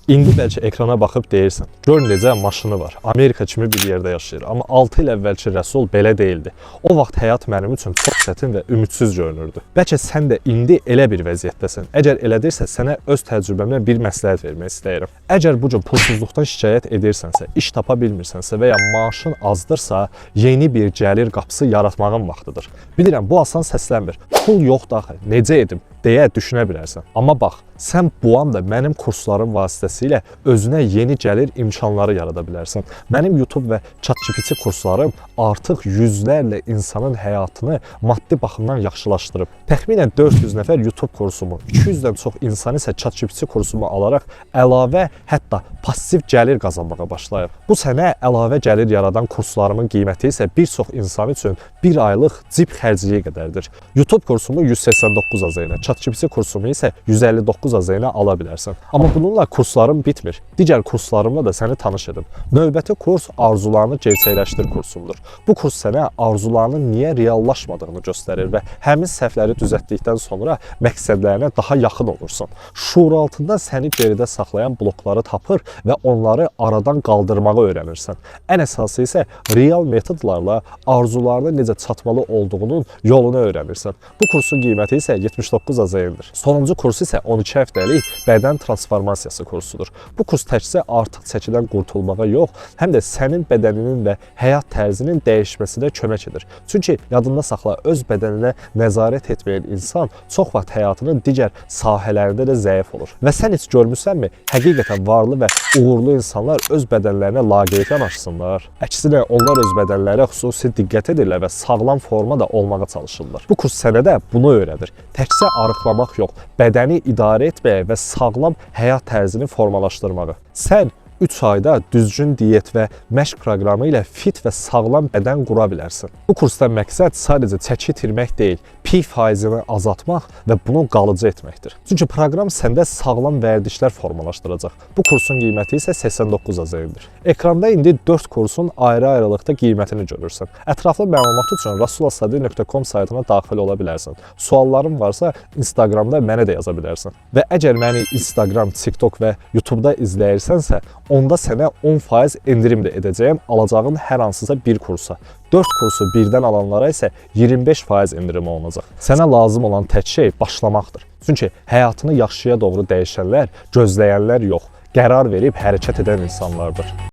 İndi bəlkə ekrana baxıb deyirsən, gör necə maşını var, Amerika kimi bir yerdə yaşayır. Amma 6 il əvvəlki Rəsul belə deyildi. O vaxt həyat mənim üçün çox çətin və ümidsiz görünürdü. Bəlkə sən də indi elə bir vəziyyətdəsən. Əgər elədirsə, sənə öz təcrübəmdən bir məsləhət vermək istəyirəm. Əgər bu cür pulsuzluqdan şikayət edirsənsə, iş tapa bilmirsənsə və ya maaşın azdırsa, yeni bir gəlir qapısı yaratmağın vaxtıdır. Bilirəm, bu asan səslənmir. Pul yoxdur axı, necə edim deyə düşünə bilərsən. Amma bax, sən bu anda mənim kurslarım vasitəsilə özünə yeni gəlir imkanları yarada bilərsən. Mənim YouTube və ChatGPT kurslarım artıq yüzlərlə insanın həyatını maddi baxımdan yaxşılaşdırıb. Təxminən 400 nəfər YouTube kursumu, 200-dən çox insan isə ChatGPT kursumu alaraq əlavə, hətta pasiv gəlir qazanmağa başlayıb. Bu sənə əlavə gəlir yaradan kurslarımın qiyməti isə bir çox insan üçün bir aylıq cib xərcliyi qədərdir. YouTube kursumu 189 azayına, ChatGPT kursumu isə 159 azayına ala bilərsən. Amma bununla kurslarım bitmir. Digər kurslarımla da səni tanış edim. Növbəti kurs arzularını gerçəkləşdir kursumdur. Bu kurs sənə arzularının niyə reallaşmadığını göstərir və həmin səhvləri düzəltdikdən sonra məqsədlərinə daha yaxın olursan. Şuur altında səni geridə saxlayan blokları tapır və onları aradan qaldırmağı öyrənirsən. Ən əsası isə real metodlarla arzularına necə çatmalı olduğunun yolunu öyrənirsən. Bu kursun qiyməti isə 79 azayındır. Sonuncu kurs isə 12 həftəlik bədən transformasiyası kursudur. Bu kurs təkcə artıq çəkidən qurtulmağa yox, həm də sənin bədəninin və həyat tərzinin dəyişməsinə kömək edir. Çünki yadında saxla, öz bədəninə nəzarət etməyən insan çox vaxt həyatının digər sahələrində də zəif olur. Və sən heç görmüsənmi, həqiqətən varlı və uğurlu insanlar öz bədənlərinə laqeyd yanaşsınlar. Əksinə, onlar öz bədənlərə xüsusi diqqət edirlər və sağlam formada olmağa çalışırlar. Bu kurs sənə də bunu öyrədir. Təkcə arıqlamaq yox, bədəni idarə etməyə və sağlam həyat tərzini formalaşdırmağı. Sən 3 ayda düzgün diyet və məşq proqramı ilə fit və sağlam bədən qura bilərsən. Bu kursda məqsəd sadəcə çəki itirmək deyil, pi faizini azaltmaq və bunu qalıcı etməkdir. Çünki proqram səndə sağlam vərdişlər formalaşdıracaq. Bu kursun qiyməti isə 89 azayındır. Ekranda indi 4 kursun ayrı-ayrılıqda qiymətini görürsən. Ətraflı məlumat üçün rasulasadir.com saytına daxil ola bilərsən. Sualların varsa Instagramda mənə də yaza bilərsən. Və əgər məni Instagram, TikTok və YouTube'da izləyirsənsə, onda sənə 10% endirim də edəcəyəm alacağın hər hansısa bir kursa. 4 kursu birdən alanlara isə 25% endirim olunacaq. Sənə lazım olan tək şey başlamaqdır. Çünki həyatını yaxşıya doğru dəyişənlər, gözləyənlər yox, qərar verib hərəkət edən insanlardır.